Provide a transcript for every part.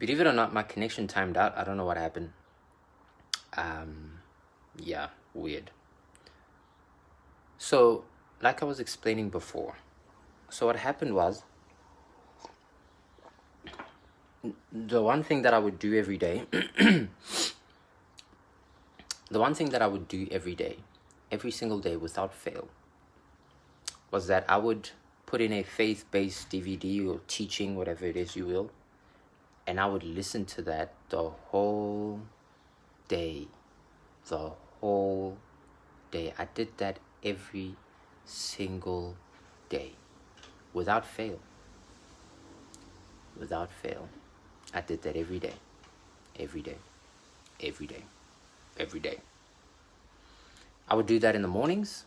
Believe it or not, my connection timed out. I don't know what happened. Yeah, weird. So, like I was explaining before, so what happened was, the one thing that I would do every day, every single day without fail, was that I would put in a faith-based DVD or teaching, whatever it is you will, and I would listen to that the whole day. The whole day. I did that every single day, without fail. Without fail. I did that every day. Every day. Every day. Every day. I would do that in the mornings,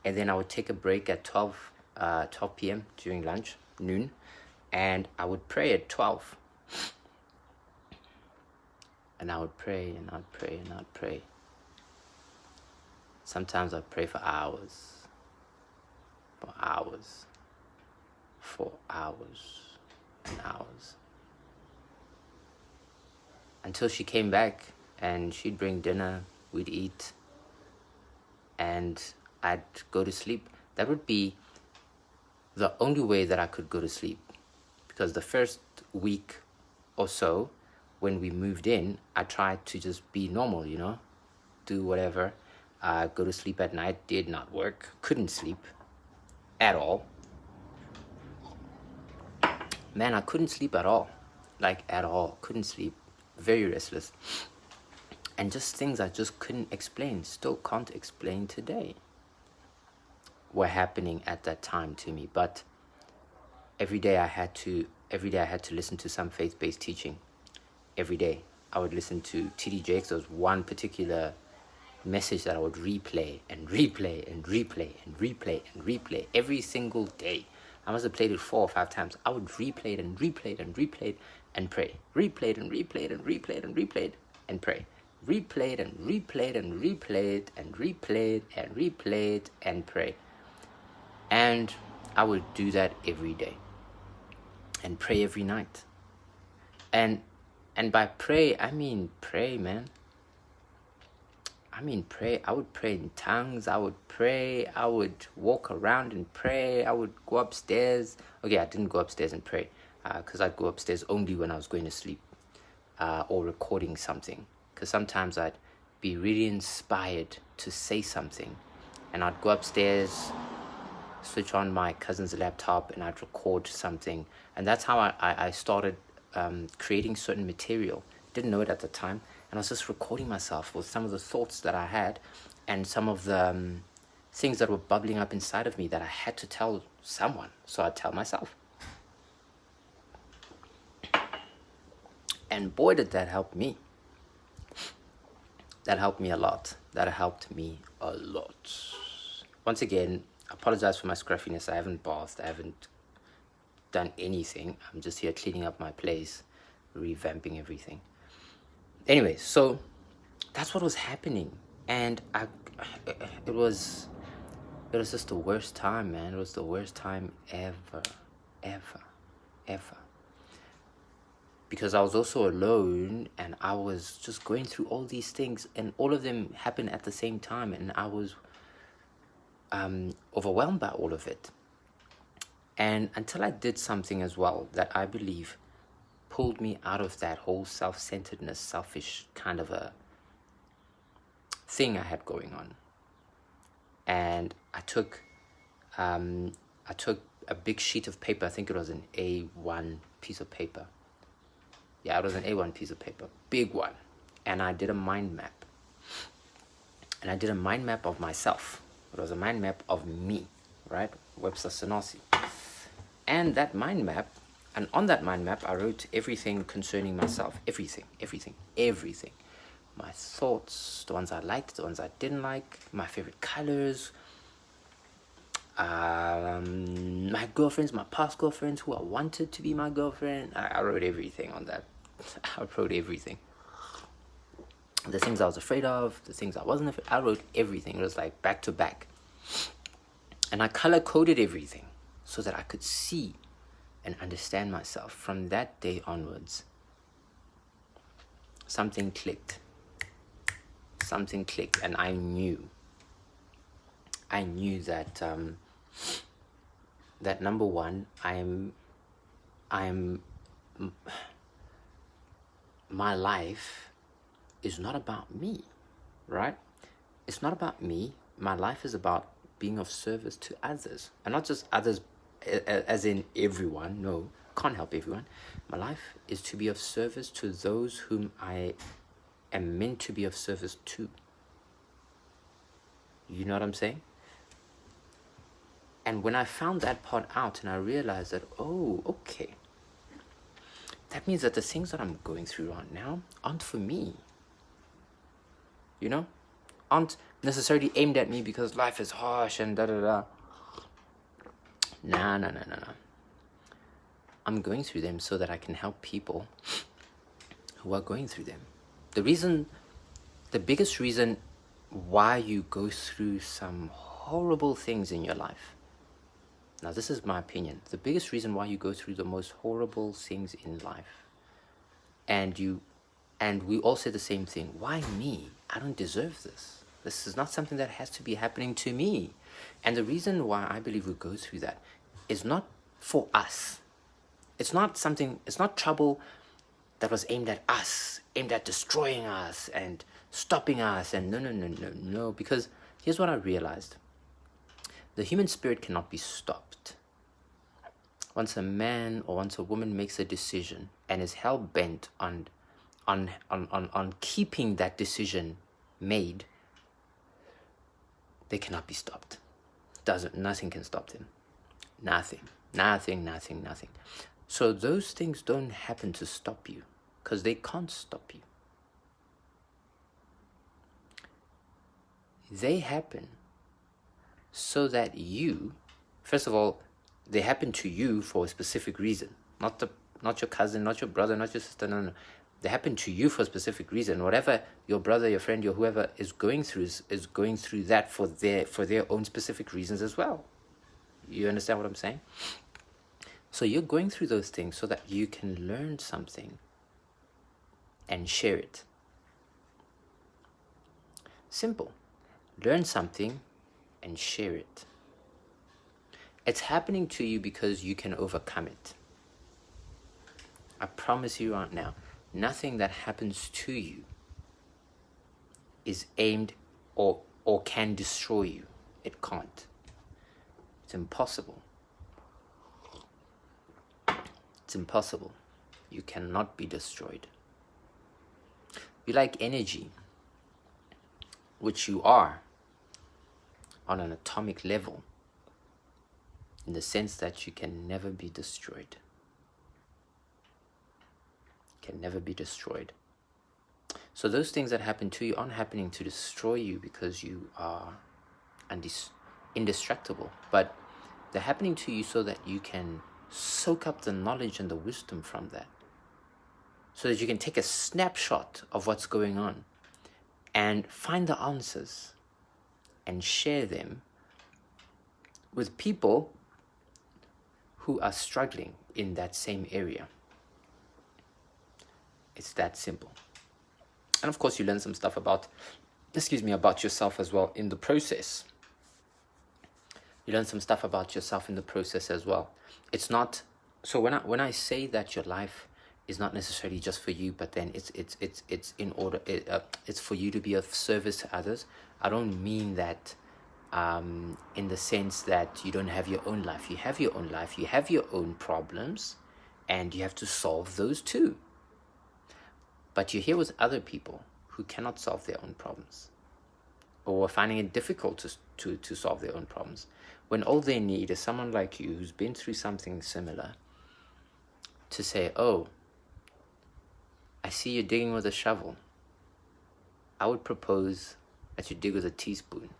and then I would take a break at 12 p.m. during lunch, noon, and I would pray at 12. And I would pray, and I'd pray, and I'd pray. Sometimes I'd pray for hours. For hours. For hours and hours. Until she came back, and she'd bring dinner, we'd eat, and I'd go to sleep. That would be the only way that I could go to sleep. Because the first week or so, when we moved in, I tried to just be normal, do whatever. Go to sleep at night, did not work, couldn't sleep at all. Man, I couldn't sleep at all. Like, at all. Couldn't sleep. Very restless. And just things I just couldn't explain, still can't explain today, were happening at that time to me. But every day I had to listen to some faith-based teaching. Every day I would listen to T.D. Jakes. There was one particular message that I would replay and replay and replay and replay and replay every single day. I must have played it 4 or 5 times. I would replay it and replay it and replay it and pray. Replay it and replay it and replay it and replay it and pray. Replay it and replay it and replay it and replay it and replay it and pray. And I would do that every day and pray every night. And by pray, I mean pray, man. I mean pray. I would pray in tongues. I would pray. I would walk around and pray. I would go upstairs. Okay, I didn't go upstairs and pray because I'd go upstairs only when I was going to sleep or recording something. Because sometimes I'd be really inspired to say something, and I'd go upstairs, switch on my cousin's laptop, and I'd record something. And that's how I started creating certain material. Didn't know it at the time, and I was just recording myself with some of the thoughts that I had and some of the things that were bubbling up inside of me that I had to tell someone. So I'd tell myself. And boy, did that help me. That helped me a lot. That helped me a lot. Once again, I apologize for my scruffiness. I haven't bathed. I haven't done anything. I'm just here cleaning up my place, revamping everything. Anyway, so that's what was happening. And it was just the worst time, man. It was the worst time ever. Because I was also alone, and I was just going through all these things, and all of them happened at the same time, and I was overwhelmed by all of it. And until I did something as well that I believe pulled me out of that whole self-centeredness, selfish kind of a thing I had going on. And I took a big sheet of paper. I think it was an A1 piece of paper. Yeah, it was an A1 piece of paper, big one. And I did a mind map. And I did a mind map of myself. It was a mind map of me, right? Webster Senasi. And that mind map, and on that mind map, I wrote everything concerning myself. Everything. My thoughts, the ones I liked, the ones I didn't like, my favorite colors, my girlfriends, my past girlfriends, who I wanted to be my girlfriend. I wrote everything on that. I wrote everything. The things I was afraid of, the things I wasn't afraid. I wrote everything. It was like back to back. And I color coded everything so that I could see and understand myself, from that day onwards, something clicked. Something clicked, and I knew that that number one, my life is not about me, right? It's not about me. My life is about being of service to others, and not just others as in everyone. No, can't help everyone. My life is to be of service to those whom I am meant to be of service to. You know what I'm saying? And when I found that part out and I realized that, oh, okay, that means that the things that I'm going through right now aren't for me. You know? Aren't necessarily aimed at me because life is harsh and da-da-da. Nah. I'm going through them so that I can help people who are going through them. The biggest reason why you go through some horrible things in your life. Now, this is my opinion. The biggest reason why you go through the most horrible things in life, and we all say the same thing. Why me? I don't deserve this. This is not something that has to be happening to me. And the reason why I believe we go through that is not for us. It's not trouble that was aimed at us, aimed at destroying us and stopping us. And no. Because here's what I realized. The human spirit cannot be stopped. Once a man or once a woman makes a decision and is hell-bent on keeping that decision made, they cannot be stopped. Nothing can stop them. Nothing. So those things don't happen to stop you, because they can't stop you. They happen so that you, first of all, they happen to you for a specific reason. Not your cousin, not your brother, not your sister, no. They happen to you for a specific reason. Whatever your brother, your friend, your whoever is going through is going through that for their own specific reasons as well. You understand what I'm saying? So you're going through those things so that you can learn something and share it. Simple. Learn something and share it. It's happening to you because you can overcome it. I promise you right now, nothing that happens to you is aimed or can destroy you. It can't. It's impossible. It's impossible. You cannot be destroyed. You like energy, which you are on an atomic level, in the sense that you can never be destroyed. Can never be destroyed. So those things that happen to you aren't happening to destroy you because you are indestructible, but they're happening to you so that you can soak up the knowledge and the wisdom from that, so that you can take a snapshot of what's going on and find the answers and share them with people who are struggling in that same area. It's that simple. And of course, you learn some stuff about yourself as well in the process. You learn some stuff about yourself in the process as well. It's not, so when I say that your life is not necessarily just for you, but then it's in order, it's for you to be of service to others. I don't mean that in the sense that you don't have your own life. You have your own life. You have your own problems, and you have to solve those too. But you're here with other people who cannot solve their own problems, or are finding it difficult to solve their own problems, when all they need is someone like you who's been through something similar to say, oh, I see you're digging with a shovel. I would propose that you dig with a teaspoon,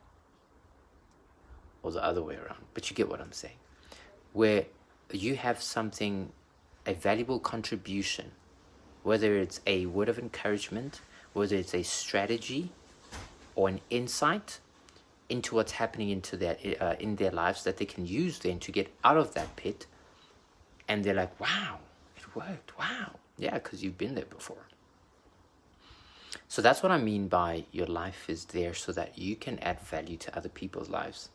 or the other way around, but you get what I'm saying, where you have something, a valuable contribution, whether it's a word of encouragement, whether it's a strategy or an insight into what's happening in their lives that they can use then to get out of that pit And they're like, wow, it worked. Wow. Yeah, because you've been there before. So that's what I mean by your life is there so that you can add value to other people's lives.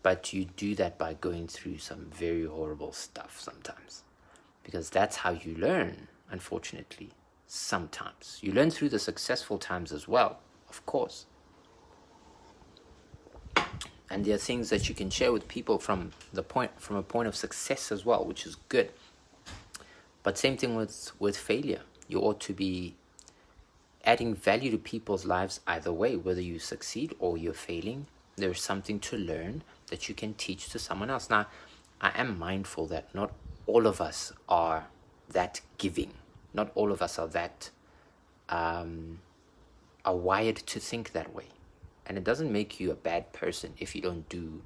But you do that by going through some very horrible stuff sometimes. Because that's how you learn, unfortunately. Sometimes. You learn through the successful times as well, of course. And there are things that you can share with people from a point of success as well, which is good. But same thing with failure. You ought to be adding value to people's lives either way, whether you succeed or you're failing. There's something to learn that you can teach to someone else. Now, I am mindful that not all of us are that giving. Not all of us are that are wired to think that way. And it doesn't make you a bad person if you don't do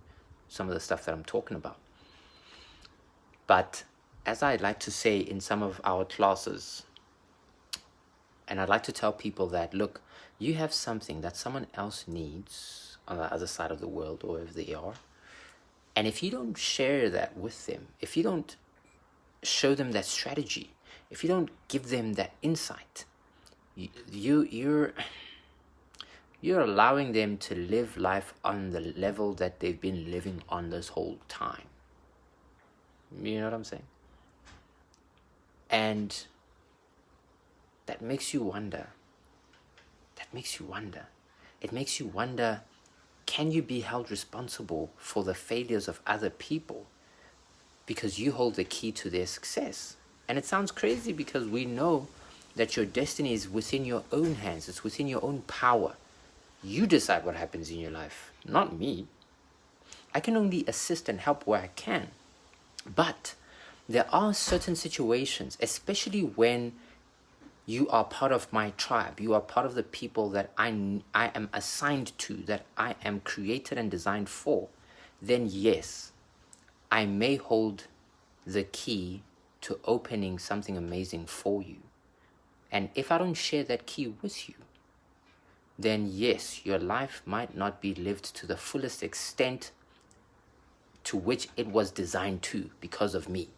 some of the stuff that I'm talking about. But as I like to say in some of our classes, and I'd like to tell people that, look, you have something that someone else needs on the other side of the world, or wherever they are. And if you don't share that with them, if you don't show them that strategy, if you don't give them that insight, you're allowing them to live life on the level that they've been living on this whole time. You know what I'm saying? And that makes you wonder. It makes you wonder, can you be held responsible for the failures of other people because you hold the key to their success? And it sounds crazy because we know that your destiny is within your own hands. It's within your own power. You decide what happens in your life, not me. I can only assist and help where I can. But there are certain situations, especially when you are part of my tribe, you are part of the people that I am assigned to, that I am created and designed for, then yes, I may hold the key to opening something amazing for you. And if I don't share that key with you, then yes, your life might not be lived to the fullest extent to which it was designed to because of me.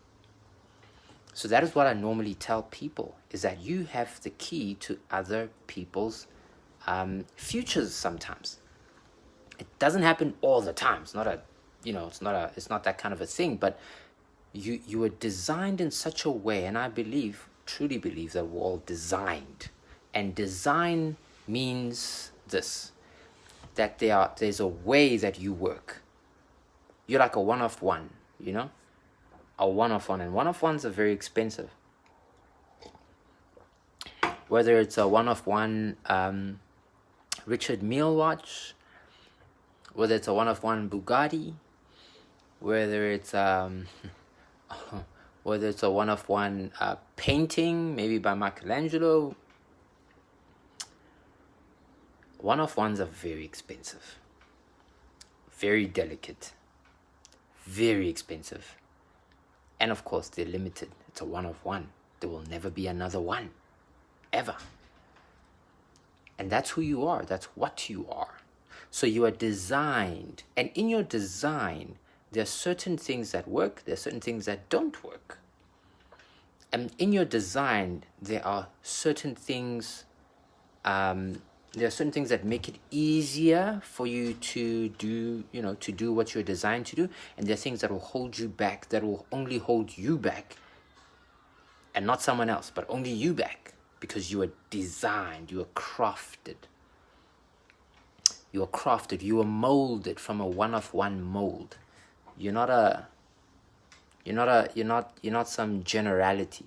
So that is what I normally tell people, is that you have the key to other people's futures sometimes. It doesn't happen all the time. It's not that kind of a thing, but you are designed in such a way, and I truly believe that we're all designed. And design means this, that there's a way that you work. You're like a one-off one, a one-off one, and one-off ones are very expensive. Whether it's a one-off one Richard Mille watch, whether it's a one-off one Bugatti, whether it's a one-off one painting, maybe by Michelangelo. One-off ones are very expensive, very delicate, very expensive. And of course, they're limited. It's a one-of one. There will never be another one, ever. And that's who you are. That's what you are. So you are designed. And in your design, there are certain things that work. There are certain things that don't work. And in your design, there are certain things that make it easier for you to do, to do what you're designed to do. And there are things that will hold you back, that will only hold you back and not someone else, but only you back, because you are designed, you are crafted. You are crafted, you are molded from a one-of-one mold. You're not some generality.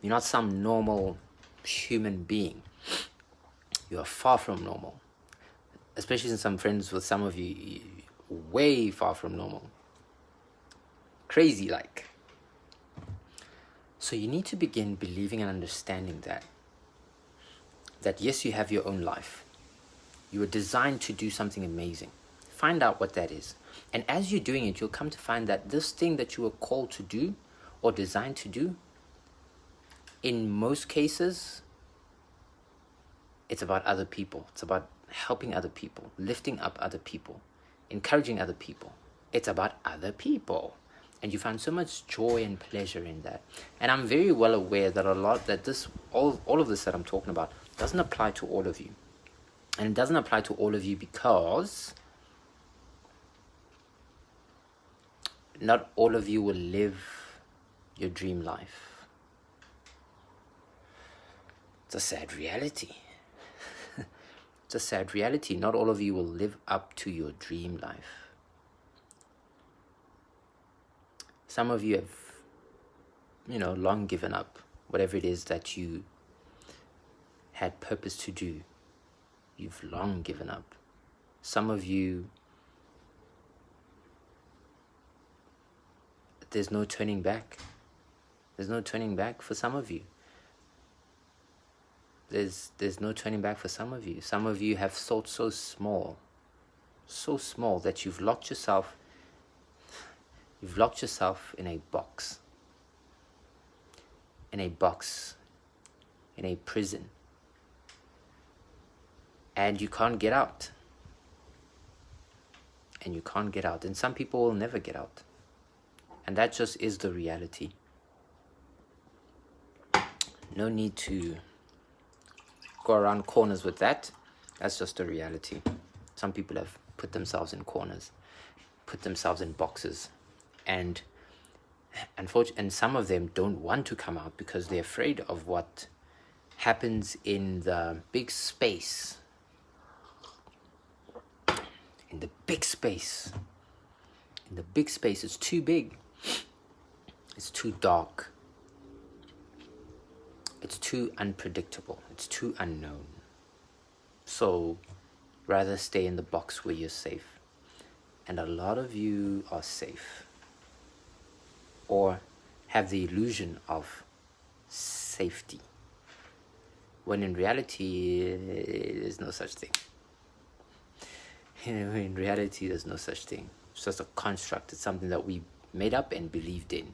You're not some normal human being. You are far from normal, especially since I'm friends with some of you, way far from normal, crazy like. So you need to begin believing and understanding that yes, you have your own life. You are designed to do something amazing. Find out what that is, and as you're doing it, you'll come to find that this thing that you were called to do or designed to do, in most cases, it's about other people. It's about helping other people, lifting up other people, encouraging other people. It's about other people. And you find so much joy and pleasure in that. And I'm very well aware that all of this that I'm talking about doesn't apply to all of you. And it doesn't apply to all of you because not all of you will live your dream life. It's a sad reality. It's a sad reality. Not all of you will live up to your dream life. Some of you have, long given up whatever it is that you had purpose to do. You've long given up. Some of you, there's no turning back. There's no turning back for some of you. There's no turning back for some of you. Some of you have thought so small that you've locked yourself in a box. In a prison. And you can't get out. And some people will never get out. And that just is the reality. No need to go around corners with that. That's just the reality. Some people have put themselves in corners, put themselves in boxes. And unfortunately, some of them don't want to come out because they're afraid of what happens in the big space. In the big space, it's too big. It's too dark. It's too unpredictable. It's too unknown. So, rather stay in the box where you're safe. And a lot of you are safe. Or have the illusion of safety. When in reality, there's no such thing. In reality, there's no such thing. It's just a construct. It's something that we made up and believed in.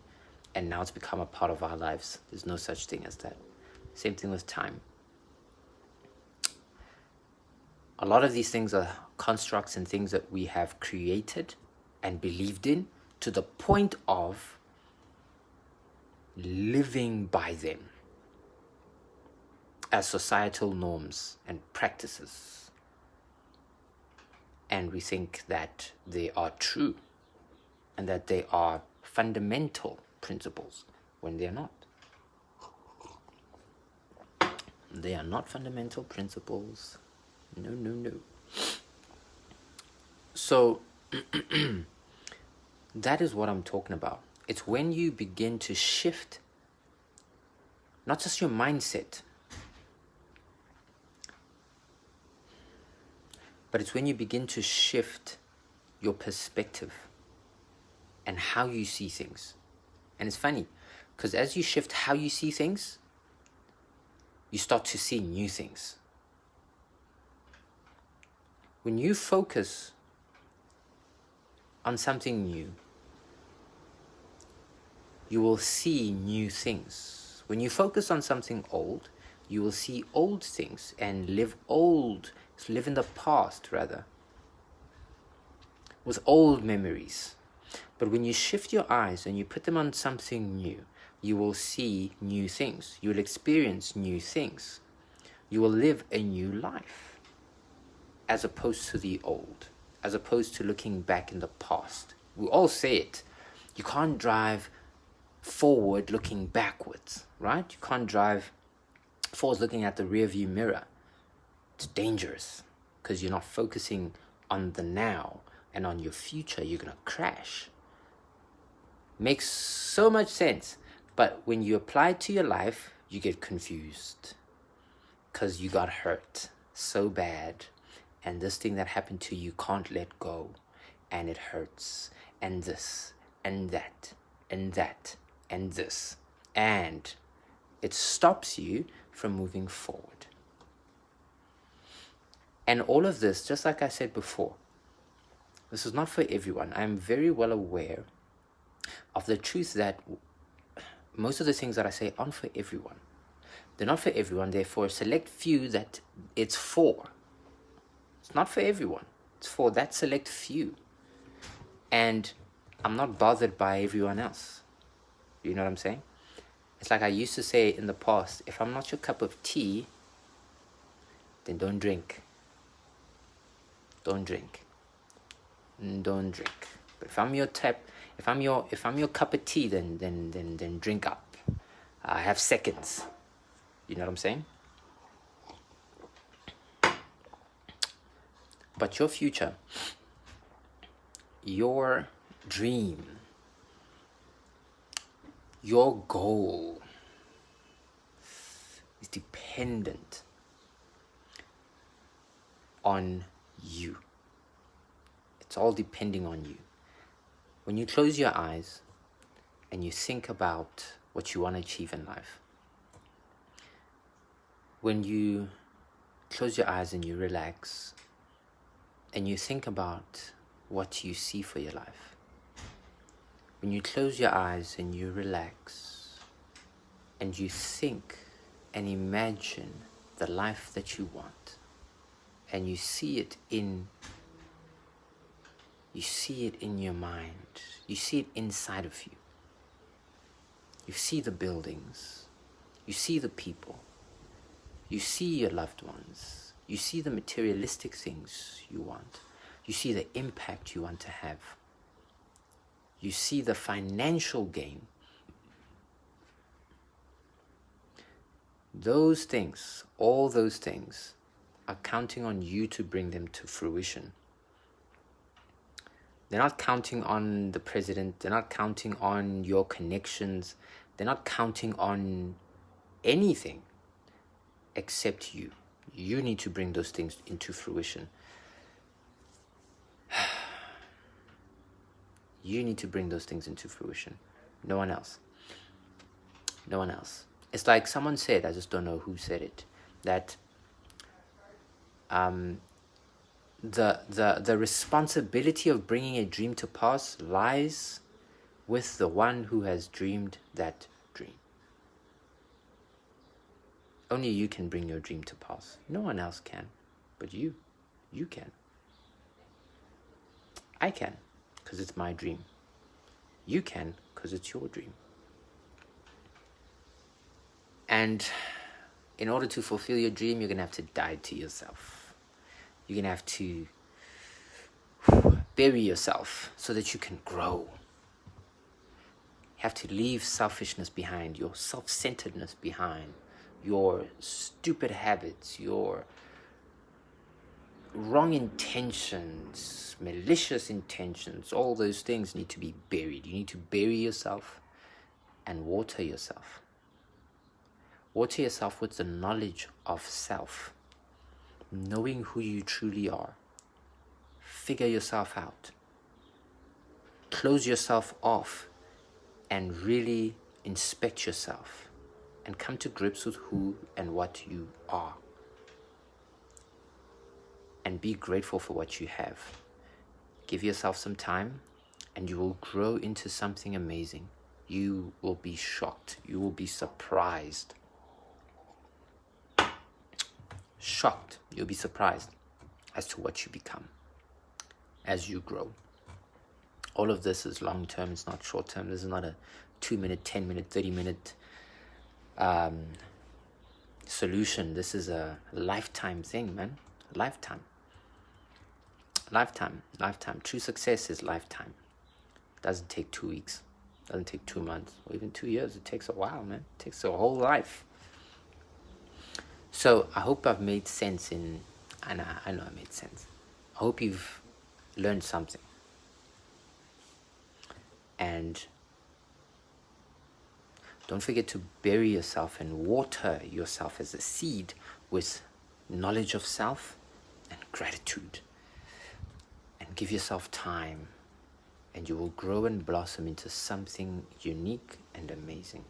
And now it's become a part of our lives. There's no such thing as that. Same thing with time. A lot of these things are constructs and things that we have created and believed in to the point of living by them as societal norms and practices. And we think that they are true and that they are fundamental principles when they are not. They are not fundamental principles. No. So, that is what I'm talking about. It's when you begin to shift, not just your mindset, but it's when you begin to shift your perspective and how you see things. And it's funny, because as you shift how you see things, you start to see new things. When you focus on something new, you will see new things. When you focus on something old, you will see old things and live in the past rather, with old memories. But when you shift your eyes and you put them on something new, you will see new things. You will experience new things. You will live a new life, as opposed to the old, as opposed to looking back in the past. We all say it. You can't drive forward looking backwards, right? You can't drive forward looking at the rearview mirror. It's dangerous because you're not focusing on the now and on your future. You're going to crash. Makes so much sense. But when you apply it to your life, you get confused because you got hurt so bad. And this thing that happened to you can't let go. And it hurts. And this, and that, and that, and this. And it stops you from moving forward. And all of this, just like I said before, this is not for everyone. I'm very well aware of the truth that most of the things that I say aren't for everyone. They're not for everyone. They're for a select few that it's for. It's not for everyone. It's for that select few. And I'm not bothered by everyone else. You know what I'm saying? It's like I used to say in the past, if I'm not your cup of tea, then don't drink. Don't drink. Don't drink. But if I'm your cup of tea, then drink up. I have seconds. You know what I'm saying? But your future, your dream, your goal is dependent on you. It's all depending on you. When you close your eyes and you think about what you want to achieve in life, when you close your eyes and you relax and you think about what you see for your life, when you close your eyes and you relax and you think and imagine the life that you want, and you see it in your mind, you see it inside of you. You see the buildings, you see the people, you see your loved ones, you see the materialistic things you want, you see the impact you want to have, you see the financial gain. Those things, all those things, are counting on you to bring them to fruition. They're not counting on the president. They're not counting on your connections. They're not counting on anything except you. You need to bring those things into fruition. You need to bring those things into fruition. No one else. No one else. It's like someone said, I just don't know who said it, that the responsibility of bringing a dream to pass lies with the one who has dreamed that dream. Only you can bring your dream to pass. No one else can, but you can. I can, because it's my dream. You can, because it's your dream. And in order to fulfill your dream, you're going to have to die to yourself. You're going to have to bury yourself so that you can grow. You have to leave selfishness behind, your self-centeredness behind, your stupid habits, your wrong intentions, malicious intentions. All those things need to be buried. You need to bury yourself and water yourself. Water yourself with the knowledge of self, knowing who you truly are. Figure yourself out. Close yourself off and really inspect yourself and come to grips with who and what you are. And be grateful for what you have. Give yourself some time and you will grow into something amazing. You will be shocked. You will be surprised. Shocked. You'll be surprised as to what you become as you grow. All of this is long term. It's not short term. This is not a 2-minute, 10-minute, 30-minute solution. This is a lifetime thing, man. Lifetime. True success is lifetime. Doesn't take 2 weeks. Doesn't take 2 months or even 2 years. It takes a while, man. It takes a whole life. So I hope I've made sense I know I made sense. I hope you've learned something. And don't forget to bury yourself and water yourself as a seed with knowledge of self and gratitude. And give yourself time, and you will grow and blossom into something unique and amazing.